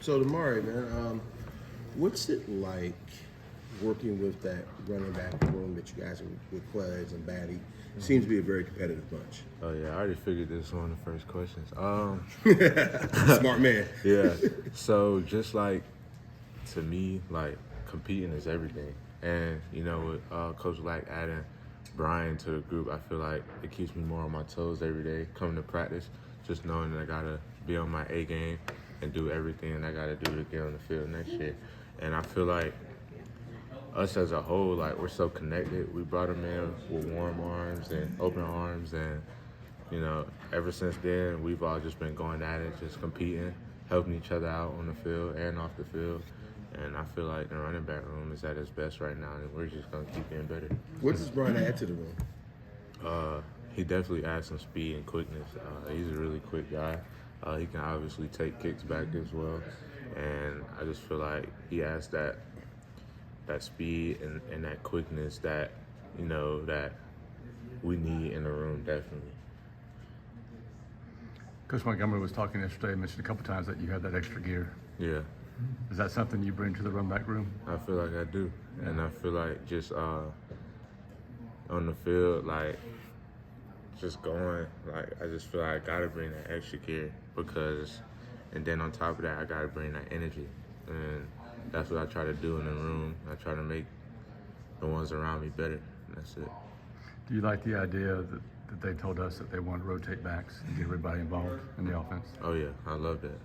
So, Damari, man, what's it like working with that running back room that you guys are with Quez and Batty? Seems to be a very competitive bunch. Oh yeah, I already figured this was one of the first questions. Smart man. Yeah. So just like to me, like competing is everything, and with Coach Lack adding Brian to the group, I feel like it keeps me more on my toes every day coming to practice, just knowing that I gotta be on my A game and do everything I gotta do to get on the field next year. And I feel like us as a whole, like we're so connected. We brought them in with warm arms and open arms, and ever since then we've all just been going at it, just competing, helping each other out on the field and off the field. And I feel like the running back room is at its best right now, and we're just gonna keep getting better. What does Brian add to the room? He definitely adds some speed and quickness. He's a really quick guy. He can obviously take kicks back as well, and I just feel like he adds that speed and that quickness that that we need in the room, definitely. Coach Montgomery was talking yesterday, mentioned a couple times that you have that extra gear. Yeah. Is that something you bring to the run back room? I feel like I do. Yeah. And I feel like just on the field, like just going, like I just feel like I gotta bring that extra gear and then on top of that, I gotta bring that energy. And that's what I try to do in the room. I try to make the ones around me better, and that's it. Do you like the idea that they told us that they want to rotate backs and get everybody involved in the offense? Oh yeah, I love that.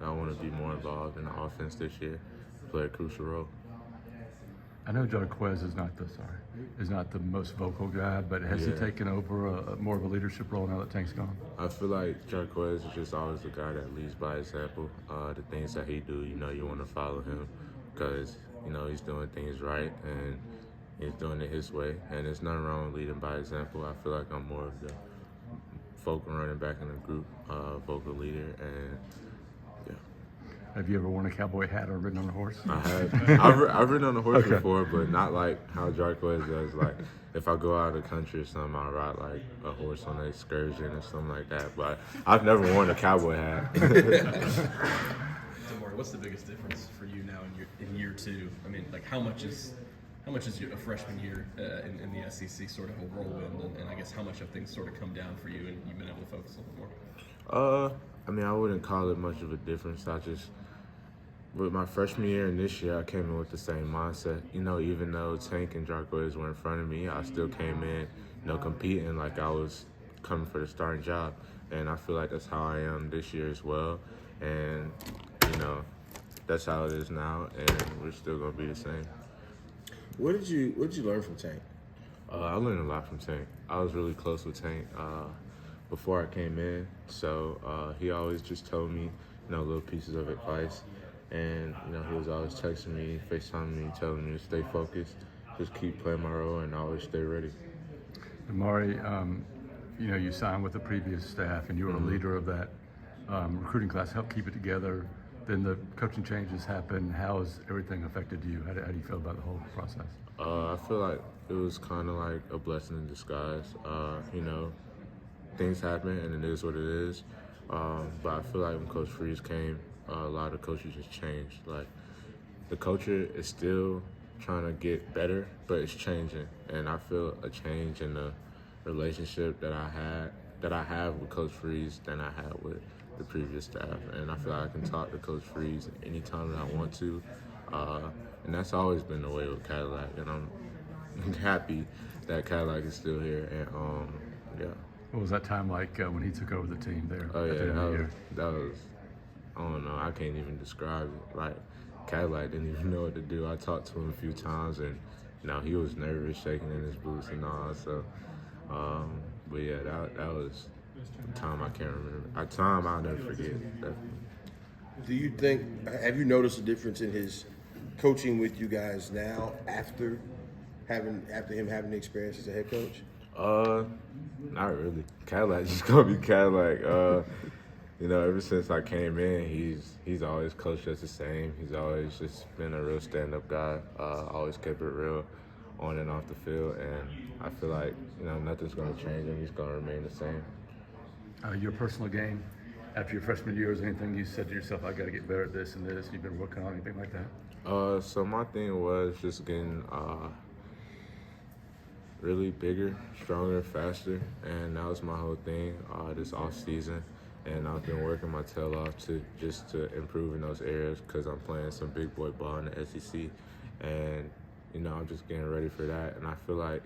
I want to be more involved in the offense this year, play a crucial role. I know Jarquez is not the most vocal guy, but has he taken over more of a leadership role now that Tank's gone? I feel like Jarquez is just always the guy that leads by example. The things that he do, you want to follow him because he's doing things right and he's doing it his way. And there's nothing wrong with leading by example. I feel like I'm more of the vocal running back in the group, vocal leader, and yeah. Have you ever worn a cowboy hat or ridden on a horse? I have. I've ridden on a horse before, but not like how Jarquez does. Like, if I go out of the country or something, I'll ride like a horse on an excursion or something like that. But I've never worn a cowboy hat. Damari, what's the biggest difference for you now in year two? I mean, like how much is a freshman year in the SEC sort of a whirlwind, and I guess how much have things sort of come down for you and you've been able to focus a little bit more? I mean, I wouldn't call it much of a difference. With my freshman year and this year, I came in with the same mindset. Even though Tank and Jarquez were in front of me, I still came in, competing like I was coming for the starting job. And I feel like that's how I am this year as well. And, that's how it is now, and we're still going to be the same. What did you learn from Tank? I learned a lot from Tank. I was really close with Tank before I came in, so he always just told me, little pieces of advice. And, he was always texting me, FaceTiming me, telling me to stay focused, just keep playing my role and always stay ready. Damari, you signed with the previous staff and you were a leader of that recruiting class, helped keep it together. Then the coaching changes happened. How has everything affected you? How do you feel about the whole process? I feel like it was kind of like a blessing in disguise. Things happen and it is what it is. But I feel like when Coach Freeze came, a lot of coaches just changed. Like the culture is still trying to get better, but it's changing. And I feel a change in the relationship that I have with Coach Freeze than I had with the previous staff. And I feel like I can talk to Coach Freeze anytime that I want to. And that's always been the way with Cadillac. And I'm happy that Cadillac is still here. And yeah. What was that time like when he took over the team there? Oh yeah, that was. I don't know. I can't even describe it. Like Cadillac didn't even know what to do. I talked to him a few times, and he was nervous, shaking in his boots and all. So, but yeah, that was a time I can't remember. A time I'll never forget. Definitely. Have you noticed a difference in his coaching with you guys now after him having the experience as a head coach? Not really. Cadillac just gonna be Cadillac. Ever since I came in, he's always coached us the same. He's always just been a real stand-up guy. Always kept it real on and off the field, and I feel like nothing's gonna change, and he's gonna remain the same. Your personal game, after your freshman year? Is anything you said to yourself, I got to get better at this and this, and you've been working on anything like that? So my thing was just getting really bigger, stronger, faster, and that was my whole thing this off season. And I've been working my tail off to improve in those areas because I'm playing some big boy ball in the SEC, and I'm just getting ready for that. And I feel like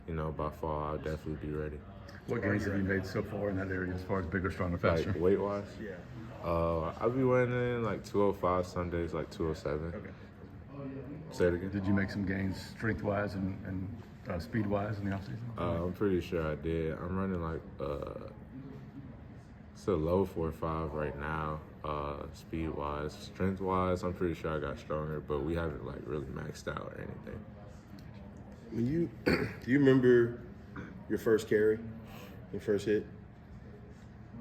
by fall I'll definitely be ready. What gains have you made so far in that area as far as bigger, stronger, faster? Like weight wise? Yeah. I'll be weighing in like 205 some days, like 207. Okay. Say it again. Did you make some gains strength-wise and speed-wise in the offseason? I'm pretty sure I did. I'm running like it's a low 4.5 right now, speed-wise. Strength-wise, I'm pretty sure I got stronger, but we haven't like really maxed out or anything. When do you remember your first carry, your first hit?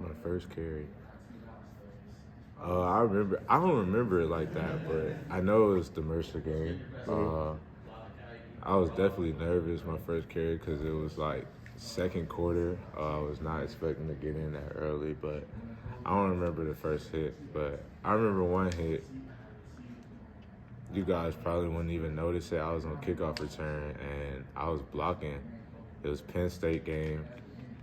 My first carry. I don't remember it like that, but I know it was the Mercer game. I was definitely nervous my first carry because it was like second quarter. I was not expecting to get in that early, but I don't remember the first hit. But I remember one hit. You guys probably wouldn't even notice it. I was on kickoff return and I was blocking. It was Penn State game,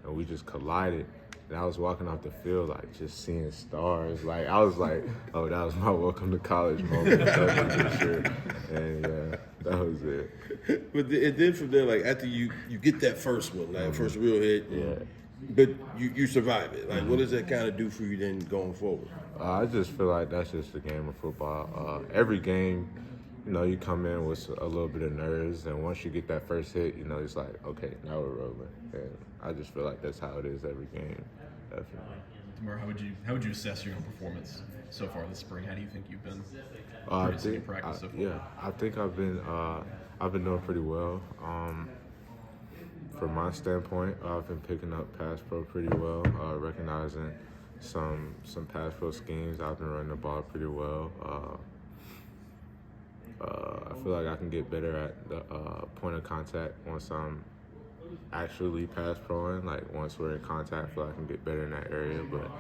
and we just collided. And I was walking off the field, like, just seeing stars. Like, I was like, oh, that was my welcome to college moment. Definitely for sure. And, yeah, that was it. But then from there, like, after you get that first one, like, first real hit, Yeah. but you survive it. Like, what does that kind of do for you then going forward? I just feel like that's just the game of football. Every game, you come in with a little bit of nerves, and once you get that first hit, it's like, okay, now we're rolling. And I just feel like that's how it is every game, definitely. Damari, how would you assess your own performance so far this spring? How do you think you've been I producing in think, practice so far? yeah, I think I've been doing pretty well. From my standpoint, I've been picking up pass pro pretty well, recognizing some pass pro schemes. I've been running the ball pretty well. I feel like I can get better at the point of contact once I'm actually pass proing. Like once we're in contact, I feel like I can get better in that area. But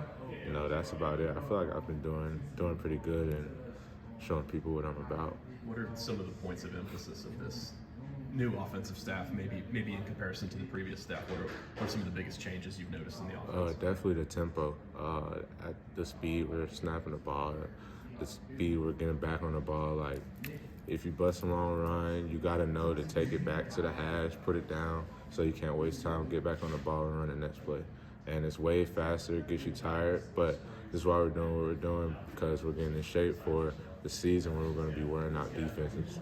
that's about it. I feel like I've been doing pretty good and showing people what I'm about. What are some of the points of emphasis of this new offensive staff, maybe in comparison to the previous staff? What are some of the biggest changes you've noticed in the offense? Definitely the tempo, at the speed we're snapping the ball, the speed we're getting back on the ball. Like if you bust a long run, you got to know to take it back to the hash, put it down so you can't waste time, get back on the ball and run the next play. And it's way faster, it gets you tired, but this is why we're doing what we're doing, because we're getting in shape for the season where we're going to be wearing out defenses.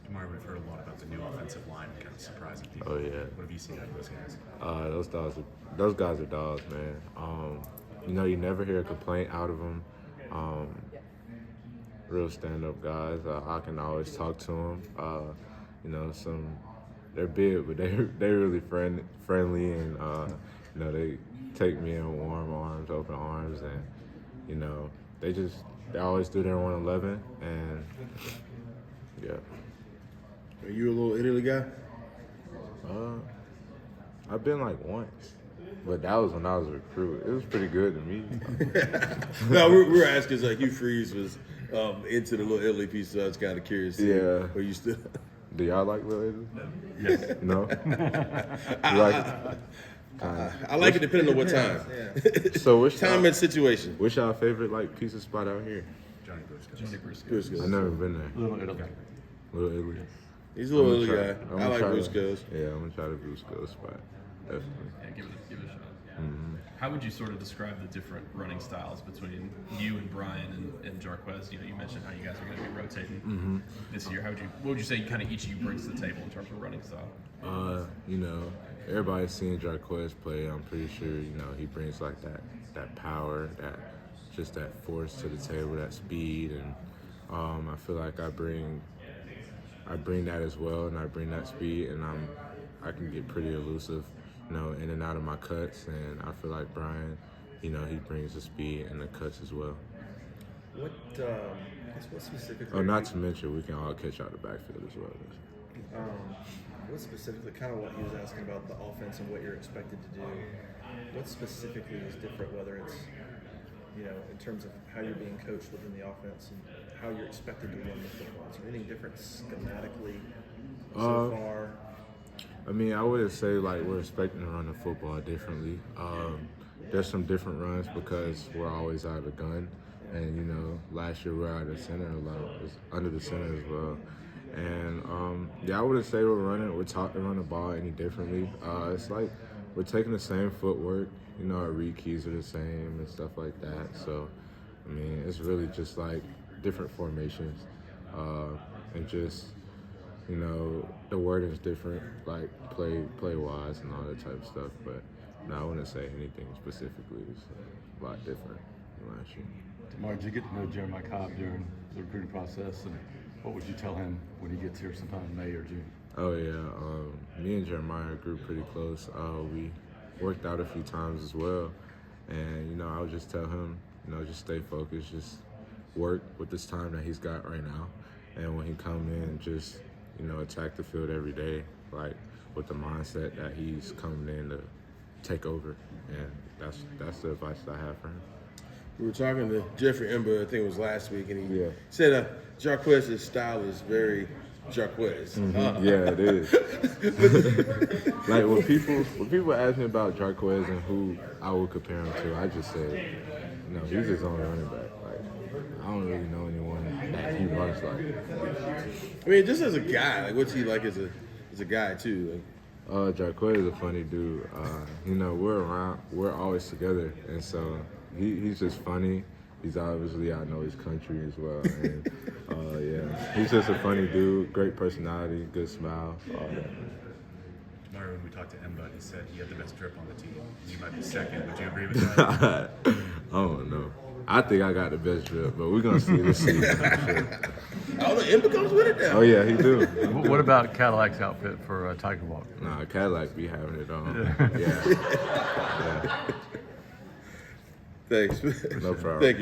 Damari, we've heard a lot about the new offensive line, kind of surprising people. Oh, yeah. What have you seen out of those guys? Those guys are dogs, man. You never hear a complaint out of them. Real stand-up guys. I can always talk to them. They're big, but they're really friendly, and they take me in warm arms, open arms, and they always do their 111, and yeah. Are you a little Italy guy? I've been like once, but that was when I was a recruit. It was pretty good to me. No, we're asking, like, Hugh Freeze was into the little Italy piece, so I was kind of curious. Yeah. Where you still? Do y'all like Little Italy? Yes. No? You like it? I like it depending on what time. So which Time and situation. What's y'all favorite pizza spot out here? Johnny Brusco. Johnny Briscoe. Brusco's. I've never been there. Little Italy. Little Italy. He's a little I'm Italy gonna guy. try- I I'm like gonna try Brusco's. Yeah, I'm gonna try the Brusco spot. Definitely. Yeah, give it a shot. How would you sort of describe the different running styles between you and Brian and Jarquez? You mentioned how you guys are going to be rotating this year. What would you say kind of each of you brings to the table in terms of running style? Everybody's seen Jarquez play. I'm pretty sure, he brings like that power, that force to the table, that speed, and I feel like I bring that as well, and I bring that speed, and I can get pretty elusive, in and out of my cuts, and I feel like Brian, he brings the speed and the cuts as well. What specifically? Oh, not to mention we can all catch out the backfield as well. What specifically, kind of what he was asking about the offense and what you're expected to do, what specifically is different, whether it's you know, in terms of how you're being coached within the offense and how you're expected to run the football? Is there anything different schematically so far? I mean, I wouldn't say like we're expecting to run the football differently. There's some different runs because we're always out of the gun, and you know, last year we were out of the center a lot, under the center as well. And yeah, I wouldn't say we're taught to run the ball any differently. It's like we're taking the same footwork. You know, our read keys are the same and stuff like that. So, I mean, it's really just like different formations, and just, you know, the wording is different, like play wise and all that type of stuff. But no, I wouldn't say anything specifically. It's a lot different than last year. Damari, did you get to know Jeremiah Cobb during the recruiting process, and what would you tell him when he gets here sometime in May or June? Oh yeah, me and Jeremiah grew pretty close. We worked out a few times as well, and you know, I would just tell him, you know, just stay focused, just work with this time that he's got right now, and when he come in, just, you know, attack the field every day, like with the mindset that he's coming in to take over, and that's the advice that I have for him. We were talking to Jeffrey Ember, I think it was last week, and he Yeah. said Jarquez's style is very Jarquez. Yeah, it is. Like when people ask me about Jarquez and who I would compare him to, I just say, no, he's his own running back. Like, I don't really know anyone that he runs like. I mean, just as a guy, like what's he like as a guy too? Like, Jarquez is a funny dude. You know, we're always together, and so he's just funny. He's obviously out know his country as well, and yeah, he's just a funny dude. Great personality, good smile, all that. Tomorrow when we talked to Emba, he said he had the best drip on the team. You might be second. Would you agree with that? I don't know. I think I got the best drip, but we're gonna see this season. I'm sure. oh, the Ember comes with it now. Oh yeah, he do. What about Cadillac's outfit for Tiger Walk? Nah, Cadillac be having it on. Yeah. Thanks. No problem. Thank you.